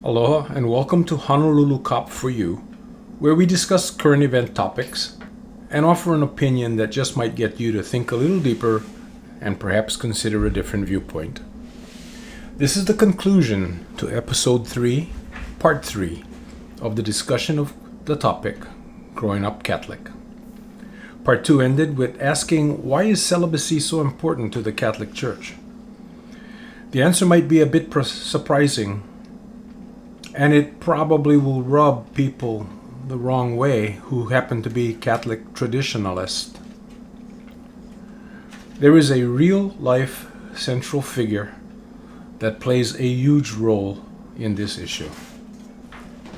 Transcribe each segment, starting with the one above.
Aloha and welcome to Honolulu Cop for You, where we discuss current event topics and offer an opinion that just might get you to think a little deeper and perhaps consider a different viewpoint. This is the conclusion to Episode 3, Part 3 of the discussion of the topic, Growing Up Catholic. Part 2 ended with asking, why is celibacy so important to the Catholic Church? The answer might be a bit surprising, and it probably will rub people the wrong way who happen to be Catholic traditionalists. There is a real-life central figure that plays a huge role in this issue.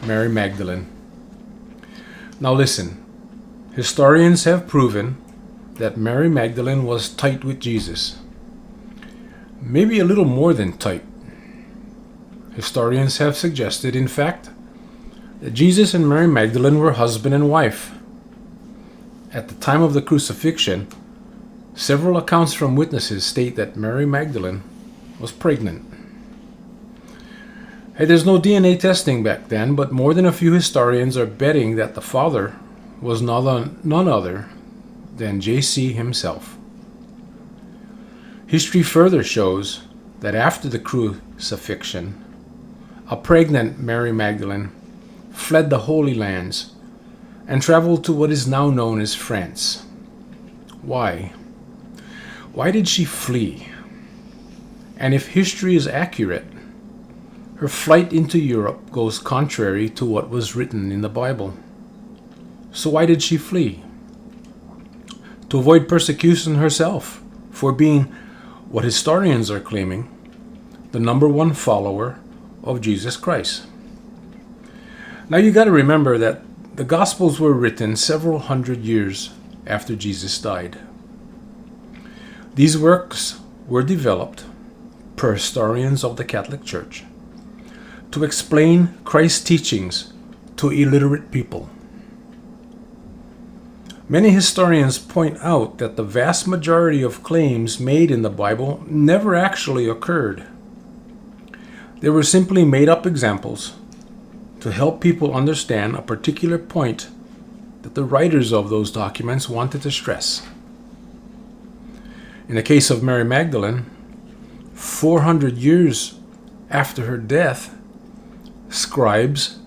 Mary Magdalene. Now listen, historians have proven that Mary Magdalene was tight with Jesus. Maybe a little more than tight. Historians have suggested, in fact, that Jesus and Mary Magdalene were husband and wife. At the time of the crucifixion, several accounts from witnesses state that Mary Magdalene was pregnant. Hey, there's no DNA testing back then, but more than a few historians are betting that the father was none other than JC himself. History further shows that after the crucifixion, a pregnant Mary Magdalene fled the Holy Lands and traveled to what is now known as France. Why? Why did she flee? And if history is accurate, her flight into Europe goes contrary to what was written in the Bible. So why did she flee? To avoid persecution herself for being, what historians are claiming, the number one follower of Jesus Christ. Now you got to remember that the Gospels were written several hundred years after Jesus died. These works were developed, per historians of the Catholic Church, to explain Christ's teachings to illiterate people. Many historians point out that the vast majority of claims made in the Bible never actually occurred. They were simply made-up examples to help people understand a particular point that the writers of those documents wanted to stress. In the case of Mary Magdalene, 400 years after her death, scribes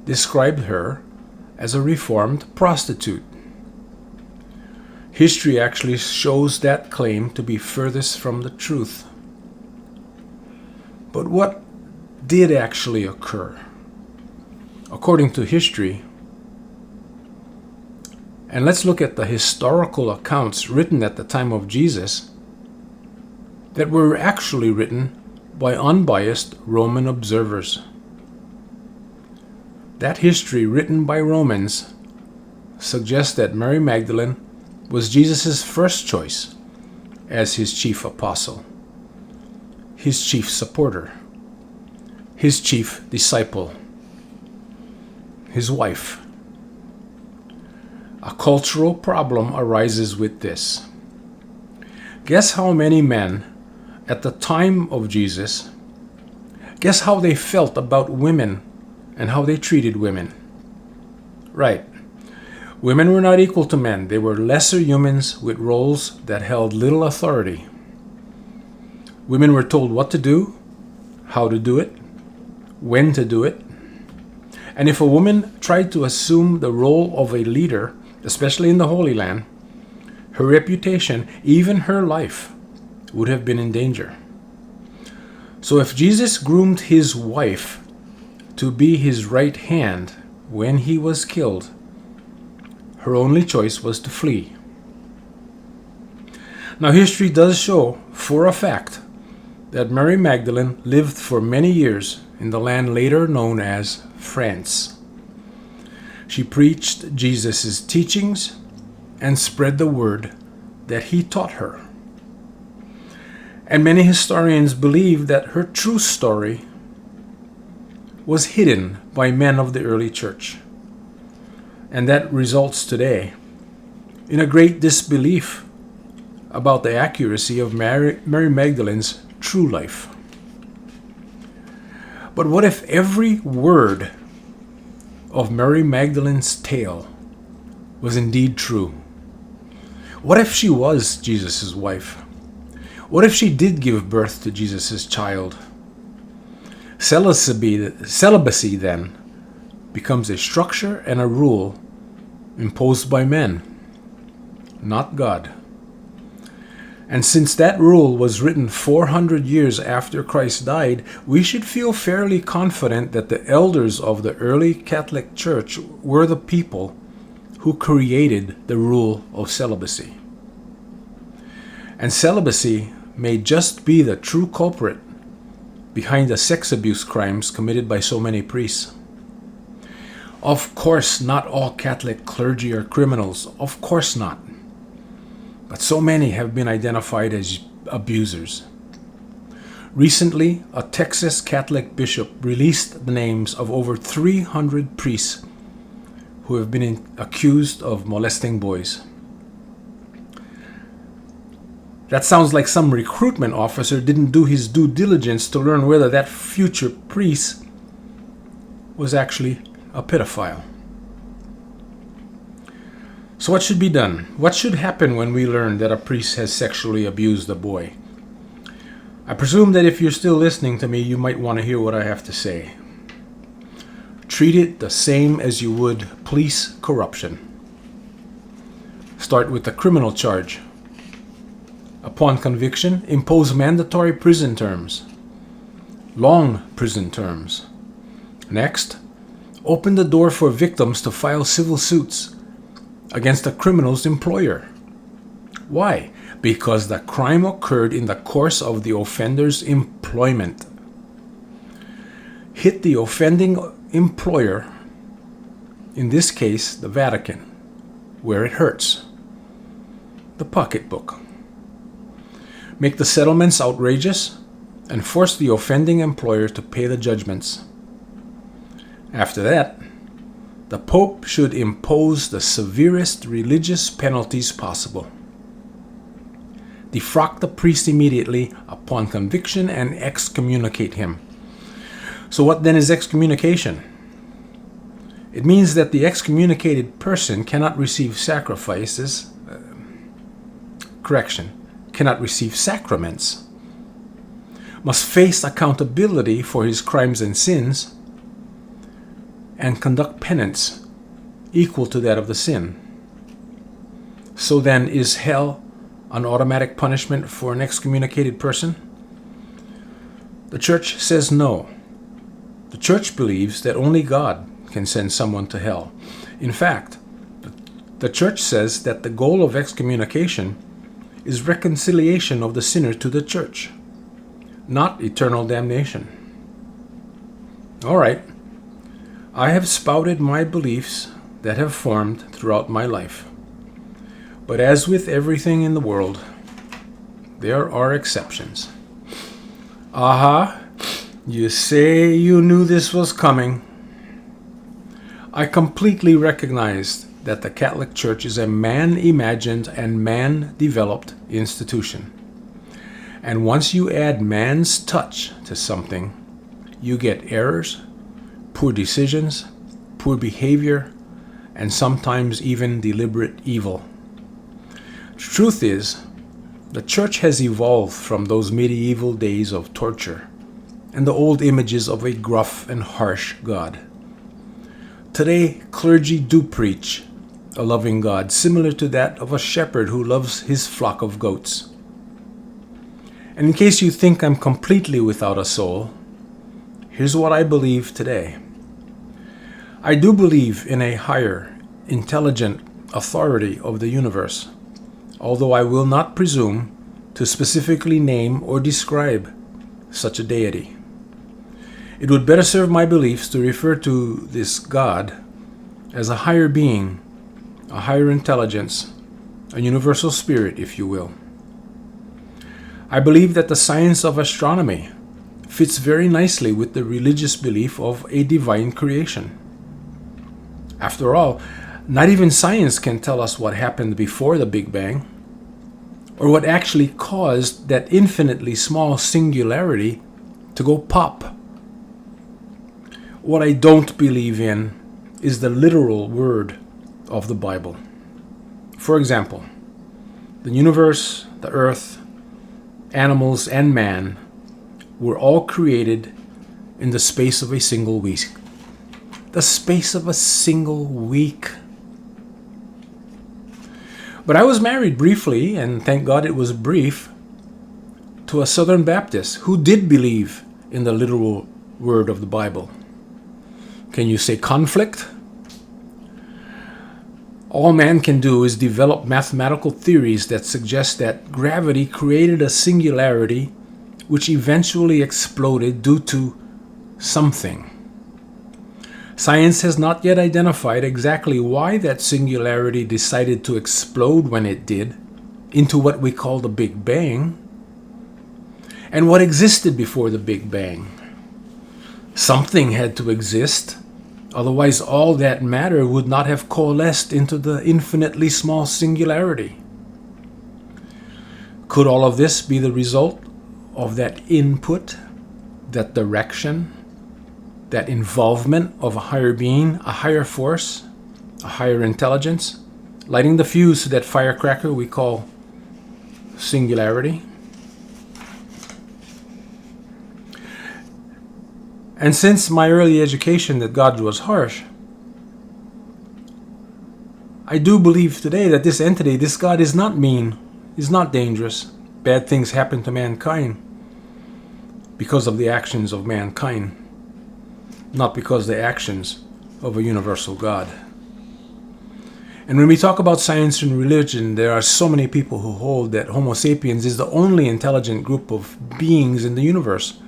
described her as a reformed prostitute. History actually shows that claim to be furthest from the truth. But what did actually occur? According to history, and let's look at the historical accounts written at the time of Jesus that were actually written by unbiased Roman observers. That history written by Romans suggests that Mary Magdalene was Jesus' first choice as his chief apostle, his chief supporter, his chief disciple, his wife. A cultural problem arises with this. Guess how many men at the time of Jesus, guess how they felt about women and how they treated women? Right. Women were not equal to men. They were lesser humans with roles that held little authority. Women were told what to do, how to do it, when to do it. And if a woman tried to assume the role of a leader, especially in the Holy Land, her reputation, even her life, would have been in danger. So if Jesus groomed his wife to be his right hand when he was killed, her only choice was to flee. Now history does show, for a fact, that Mary Magdalene lived for many years in the land later known as France. She preached Jesus' teachings and spread the word that he taught her. And many historians believe that her true story was hidden by men of the early church. And that results today in a great disbelief about the accuracy of Mary Magdalene's true life. But what if every word of Mary Magdalene's tale was indeed true? What if she was Jesus' wife? What if she did give birth to Jesus' child? Celibacy then becomes a structure and a rule imposed by men, not God. And since that rule was written 400 years after Christ died, we should feel fairly confident that the elders of the early Catholic Church were the people who created the rule of celibacy. And celibacy may just be the true culprit behind the sex abuse crimes committed by so many priests. Of course, not all Catholic clergy are criminals. Of course not. But so many have been identified as abusers. Recently, a Texas Catholic bishop released the names of over 300 priests who have been accused of molesting boys. That sounds like some recruitment officer didn't do his due diligence to learn whether that future priest was actually a pedophile. So what should be done? What should happen when we learn that a priest has sexually abused a boy? I presume that if you're still listening to me, you might want to hear what I have to say. Treat it the same as you would police corruption. Start with the criminal charge. Upon conviction, impose mandatory prison terms. Long prison terms. Next, open the door for victims to file civil suits against the criminal's employer. Why? Because the crime occurred in the course of the offender's employment. Hit the offending employer, in this case the Vatican, where it hurts. The pocketbook. Make the settlements outrageous and force the offending employer to pay the judgments. After that, the Pope should impose the severest religious penalties possible. Defrock the priest immediately upon conviction and excommunicate him. So what then is excommunication? It means that the excommunicated person cannot receive cannot receive sacraments, must face accountability for his crimes and sins, and conduct penance equal to that of the sin. So then, is hell an automatic punishment for an excommunicated person? The Church says no. The Church believes that only God can send someone to hell. In fact, the Church says that the goal of excommunication is reconciliation of the sinner to the Church, not eternal damnation. All right. I have spouted my beliefs that have formed throughout my life. But as with everything in the world, there are exceptions. Aha, you say you knew this was coming. I completely recognized that the Catholic Church is a man-imagined and man-developed institution. And once you add man's touch to something, you get errors, poor decisions, poor behavior, and sometimes even deliberate evil. The truth is, the Church has evolved from those medieval days of torture and the old images of a gruff and harsh God. Today, clergy do preach a loving God similar to that of a shepherd who loves his flock of goats. And in case you think I'm completely without a soul, here's what I believe today. I do believe in a higher, intelligent authority of the universe, although I will not presume to specifically name or describe such a deity. It would better serve my beliefs to refer to this God as a higher being, a higher intelligence, a universal spirit, if you will. I believe that the science of astronomy fits very nicely with the religious belief of a divine creation. After all, not even science can tell us what happened before the Big Bang, or what actually caused that infinitely small singularity to go pop. What I don't believe in is the literal word of the Bible. For example, the universe, the earth, animals, and man were all created in the space of a single week. The space of a single week. But I was married briefly, and thank God it was brief, to a Southern Baptist who did believe in the literal word of the Bible. Can you say conflict? All man can do is develop mathematical theories that suggest that gravity created a singularity which eventually exploded due to something. Science has not yet identified exactly why that singularity decided to explode when it did into what we call the Big Bang, and what existed before the Big Bang. Something had to exist, otherwise all that matter would not have coalesced into the infinitely small singularity. Could all of this be the result of that input, that direction, that involvement of a higher being, a higher force, a higher intelligence, lighting the fuse to that firecracker we call singularity? And since my early education that God was harsh, I do believe today that this entity, this God, is not mean, is not dangerous. Bad things happen to mankind because of the actions of mankind, not because of the actions of a universal God. And when we talk about science and religion, there are so many people who hold that Homo sapiens is the only intelligent group of beings in the universe.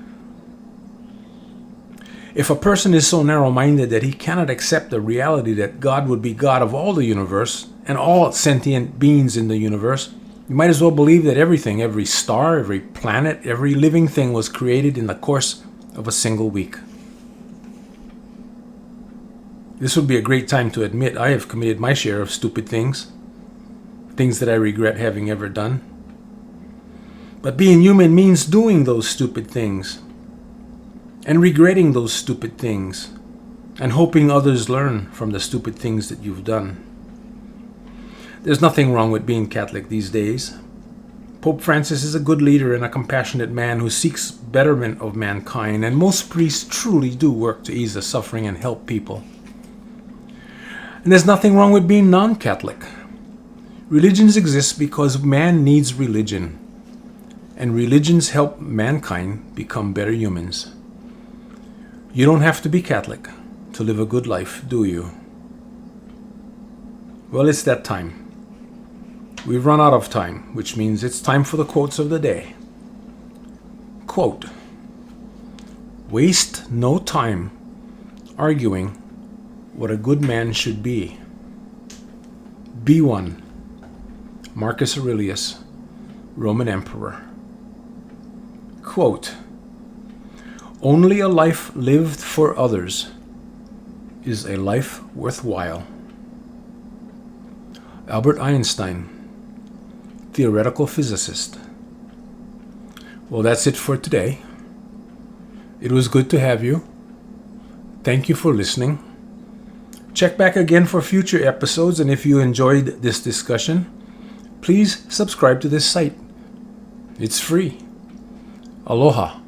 If a person is so narrow-minded that he cannot accept the reality that God would be God of all the universe and all sentient beings in the universe, you might as well believe that everything, every star, every planet, every living thing was created in the course of a single week. This would be a great time to admit I have committed my share of stupid things, things that I regret having ever done. But being human means doing those stupid things, and regretting those stupid things, and hoping others learn from the stupid things that you've done. There's nothing wrong with being Catholic these days. Pope Francis is a good leader and a compassionate man who seeks betterment of mankind, and most priests truly do work to ease the suffering and help people. And there's nothing wrong with being non-Catholic. Religions exist because man needs religion, and religions help mankind become better humans. You don't have to be Catholic to live a good life, do you? Well, it's that time. We've run out of time, which means it's time for the quotes of the day. Quote, "Waste no time arguing what a good man should be." Be one. Marcus Aurelius, Roman Emperor. Quote, "Only a life lived for others is a life worthwhile." Albert Einstein, theoretical physicist. Well, that's it for today. It was good to have you. Thank you for listening. Check back again for future episodes, and if you enjoyed this discussion, please subscribe to this site. It's free. Aloha.